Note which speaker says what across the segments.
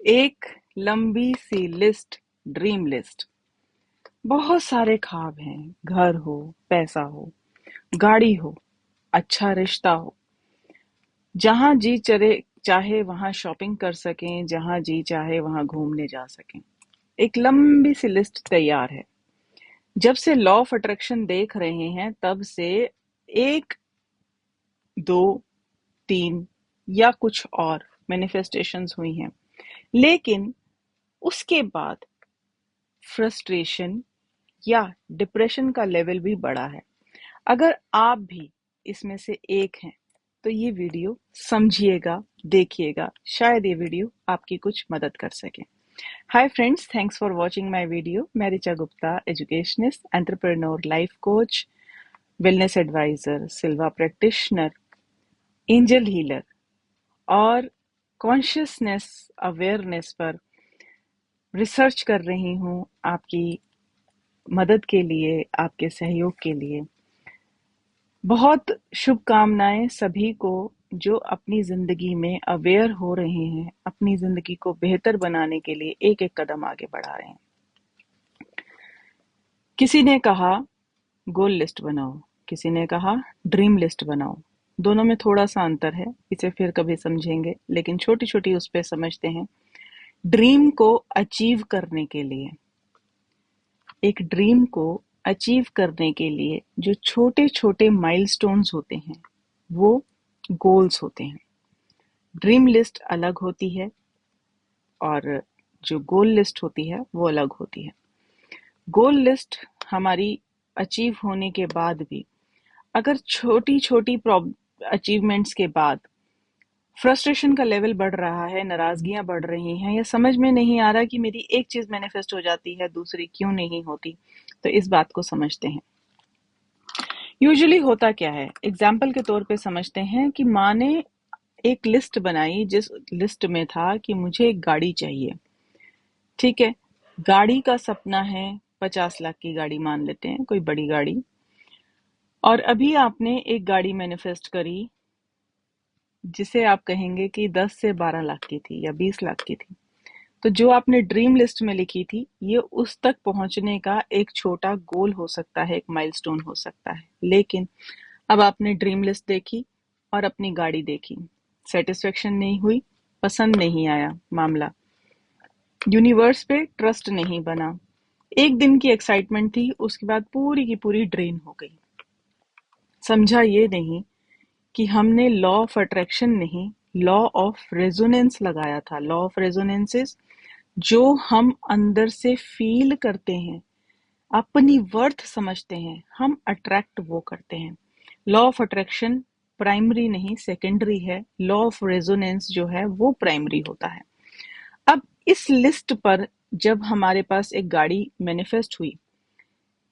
Speaker 1: एक लंबी सी list, dream list. बहुत सारे ख्वाब हैं। घर हो, पैसा हो, गाड़ी हो, अच्छा रिश्ता हो, जहां जी चले चाहे वहां शॉपिंग कर सकें, जहां जी चाहे वहां घूमने जा सकें। एक लंबी सी लिस्ट तैयार है। जब से लॉ ऑफ अट्रैक्शन देख रहे हैं तब से एक, दो, तीन या कुछ और मैनिफेस्टेशंस हुई हैं। लेकिन उसके बाद फ्रस्ट्रेशन या डिप्रेशन का लेवल भी बढ़ा है। अगर आप भी इसमें से एक हैं तो ये वीडियो समझिएगा, देखिएगा, शायद ये वीडियो आपकी कुछ मदद कर सके। Hi friends, thanks for watching my video. मैं Richa Gupta, educationist, entrepreneur, life coach, wellness advisor, Silva practitioner, angel healer और कॉन्शियसनेस अवेयरनेस पर रिसर्च कर रही हूँ आपकी मदद के लिए, आपके सहयोग के लिए। बहुत शुभकामनाएं सभी को जो अपनी जिंदगी में अवेयर हो रहे हैं, अपनी जिंदगी को बेहतर बनाने के लिए एक एक कदम आगे बढ़ा रहे हैं। किसी ने कहा गोल लिस्ट बनाओ, किसी ने कहा ड्रीम लिस्ट बनाओ। दोनों में थोड़ा सा अंतर है, इसे फिर कभी समझेंगे, लेकिन छोटी छोटी उस पे समझते हैं। ड्रीम को अचीव करने के लिए, एक ड्रीम को अचीव करने के लिए जो छोटे छोटे माइलस्टोन्स होते हैं वो गोल्स होते हैं। ड्रीम लिस्ट अलग होती है और जो गोल लिस्ट होती है वो अलग होती है। गोल लिस्ट हमारी अचीव होने के बाद भी अगर छोटी छोटी अचीवमेंट्स के बाद फ्रस्ट्रेशन का लेवल बढ़ रहा है, नाराजगियां बढ़ रही हैं, या समझ में नहीं आ रहा कि मेरी एक चीज मैनिफेस्ट हो जाती है दूसरी क्यों नहीं होती, तो इस बात को समझते हैं। यूजुअली होता क्या है, एग्जाम्पल के तौर पे समझते हैं कि माँ ने एक लिस्ट बनाई जिस लिस्ट में था कि मुझे एक गाड़ी चाहिए। ठीक है, गाड़ी का सपना है 50 लाख की गाड़ी, मान लेते हैं कोई बड़ी गाड़ी। और अभी आपने एक गाड़ी मैनिफेस्ट करी जिसे आप कहेंगे कि 10 से 12 लाख की थी या 20 लाख की थी। तो जो आपने ड्रीम लिस्ट में लिखी थी ये उस तक पहुंचने का एक छोटा गोल हो सकता है, एक माइलस्टोन हो सकता है। लेकिन अब आपने ड्रीम लिस्ट देखी और अपनी गाड़ी देखी, सेटिस्फेक्शन नहीं हुई, पसंद नहीं आया मामला, यूनिवर्स पे ट्रस्ट नहीं बना। एक दिन की एक्साइटमेंट थी, उसके बाद पूरी की पूरी ड्रेन हो गई। समझा ये नहीं कि हमने लॉ ऑफ अट्रैक्शन नहीं, लॉ ऑफ रेजोनेंस लगाया था। लॉ ऑफ रेजोनेंसेस जो हम अंदर से फील करते हैं, अपनी वर्थ समझते हैं, हम अट्रैक्ट वो करते हैं। लॉ ऑफ अट्रैक्शन प्राइमरी नहीं, सेकेंडरी है। लॉ ऑफ रेजोनेंस जो है वो प्राइमरी होता है। अब इस लिस्ट पर जब हमारे पास एक गाड़ी मैनिफेस्ट हुई,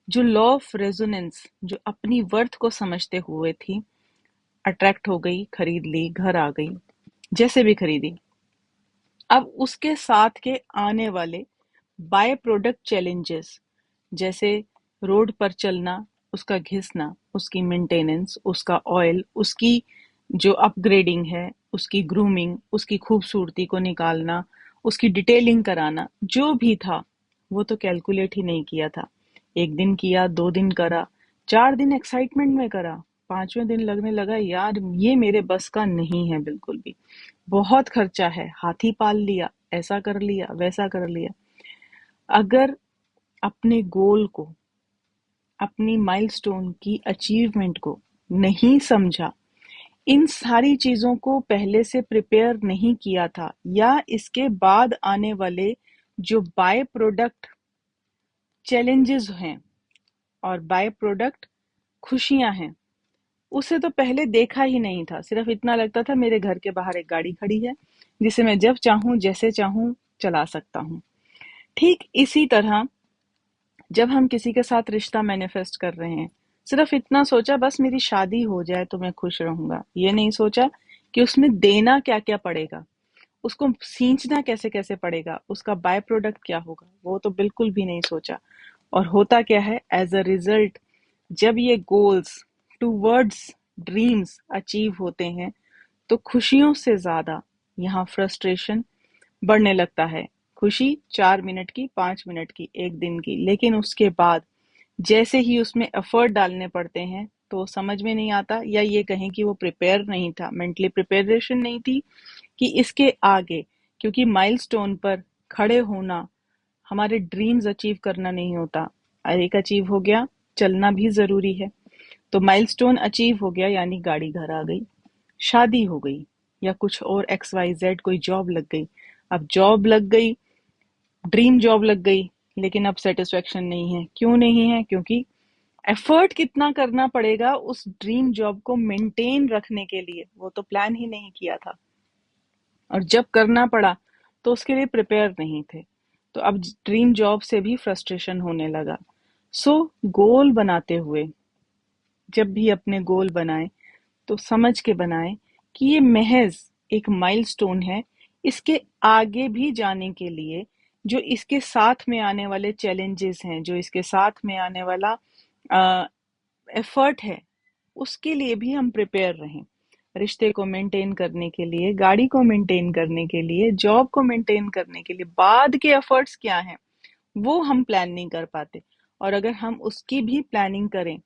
Speaker 1: जो लॉ ऑफ रेजोनेंस, जो अपनी वर्थ को समझते हुए थी, अट्रैक्ट हो गई, खरीद ली, घर आ गई, जैसे भी खरीदी। अब उसके साथ के आने वाले बाय प्रोडक्ट चैलेंजेस, जैसे रोड पर चलना, उसका घिसना, उसकी मेंटेनेंस, उसका ऑयल, उसकी जो अपग्रेडिंग है, उसकी ग्रूमिंग, उसकी खूबसूरती को निकालना, उसकी डिटेलिंग कराना, जो भी था वो तो कैलकुलेट ही नहीं किया था। एक दिन किया, 2 दिन करा, 4 दिन एक्साइटमेंट में करा, 5वें दिन लगने लगा यार ये मेरे बस का नहीं है बिल्कुल भी, बहुत खर्चा है, हाथी पाल लिया, ऐसा कर लिया, वैसा कर लिया। अगर अपने गोल को, अपनी माइलस्टोन की अचीवमेंट को नहीं समझा, इन सारी चीजों को पहले से प्रिपेयर नहीं किया था, या इसके बाद आने वाले जो बाय प्रोडक्ट चैलेंजेस हैं और बाय प्रोडक्ट खुशियां हैं, उसे तो पहले देखा ही नहीं था। सिर्फ इतना लगता था मेरे घर के बाहर एक गाड़ी खड़ी है जिसे मैं जब चाहूं जैसे चाहूं चला सकता हूं। ठीक इसी तरह जब हम किसी के साथ रिश्ता मैनिफेस्ट कर रहे हैं, सिर्फ इतना सोचा बस मेरी शादी हो जाए तो मैं खुश रहूंगा। ये नहीं सोचा कि उसमें देना क्या क्या पड़ेगा, उसको सींचना कैसे कैसे पड़ेगा, उसका बाय प्रोडक्ट क्या होगा, वो तो बिल्कुल भी नहीं सोचा। और होता क्या है, एज अ रिजल्ट जब ये गोल्स टूवर्ड्स ड्रीम्स अचीव होते हैं तो खुशियों से ज्यादा यहाँ फ्रस्ट्रेशन बढ़ने लगता है। खुशी 4 मिनट की, 5 मिनट की, एक दिन की, लेकिन उसके बाद जैसे ही उसमें एफर्ट डालने पड़ते हैं तो समझ में नहीं आता, या ये कहें कि वो प्रिपेयर नहीं था, मेंटली प्रिपरेशन नहीं थी कि इसके आगे, क्योंकि माइलस्टोन पर खड़े होना हमारे ड्रीम्स अचीव करना नहीं होता। एक अचीव हो गया, चलना भी जरूरी है। तो माइलस्टोन अचीव हो गया यानी गाड़ी घर आ गई, शादी हो गई, या कुछ और एक्स वाई जेड कोई जॉब लग गई। अब जॉब लग गई, ड्रीम जॉब लग गई, लेकिन अब सेटिस्फेक्शन नहीं है। क्यों नहीं है? क्योंकि एफर्ट कितना करना पड़ेगा उस ड्रीम जॉब को मेंटेन रखने के लिए, वो तो प्लान ही नहीं किया था। और जब करना पड़ा तो उसके लिए प्रिपेयर नहीं थे। तो अब ड्रीम जॉब से भी फ्रस्ट्रेशन होने लगा। सो गोल बनाते हुए, जब भी अपने गोल बनाएं तो समझ के बनाएं कि ये महज एक माइलस्टोन है। इसके आगे भी जाने के लिए जो इसके साथ में आने वाले चैलेंजेस हैं, जो इसके साथ में आने वाला एफर्ट है, उसके लिए भी हम प्रिपेयर रहें। रिश्ते को मेंटेन करने के लिए, गाड़ी को मेंटेन करने के लिए, जॉब को मेंटेन करने के लिए बाद के एफर्ट्स क्या हैं वो हम प्लान नहीं कर पाते। और अगर हम उसकी भी प्लानिंग करें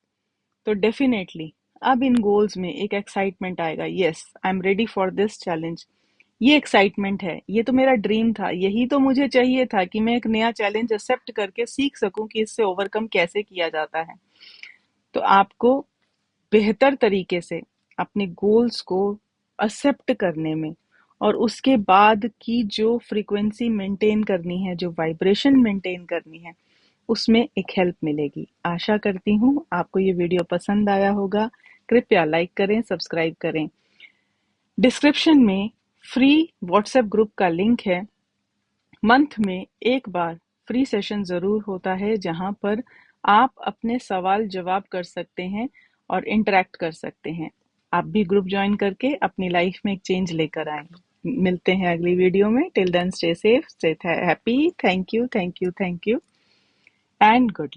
Speaker 1: तो डेफिनेटली अब इन गोल्स में एक एक्साइटमेंट आएगा। Yes, I am ready for this challenge. ये एक्साइटमेंट है, ये तो मेरा ड्रीम था, यही तो मुझे चाहिए था कि मैं एक नया चैलेंज एक्सेप्ट करके सीख सकूं कि इससे ओवरकम कैसे किया जाता है। तो आपको बेहतर तरीके से अपने गोल्स को एक्सेप्ट करने में और उसके बाद की जो फ्रीक्वेंसी मेंटेन करनी है, जो वाइब्रेशन मेंटेन करनी है, उसमें एक हेल्प मिलेगी। आशा करती हूँ आपको ये वीडियो पसंद आया होगा। कृपया लाइक करें, सब्सक्राइब करें। डिस्क्रिप्शन में फ्री व्हाट्सएप ग्रुप का लिंक है। मंथ में एक बार फ्री सेशन जरूर होता है जहां पर आप अपने सवाल जवाब कर सकते हैं और इंटरेक्ट कर सकते हैं। आप भी ग्रुप ज्वाइन करके अपनी लाइफ में एक चेंज लेकर आए। मिलते हैं अगली वीडियो में। Till then stay safe, stay happy. Thank you, thank you, thank you and good luck.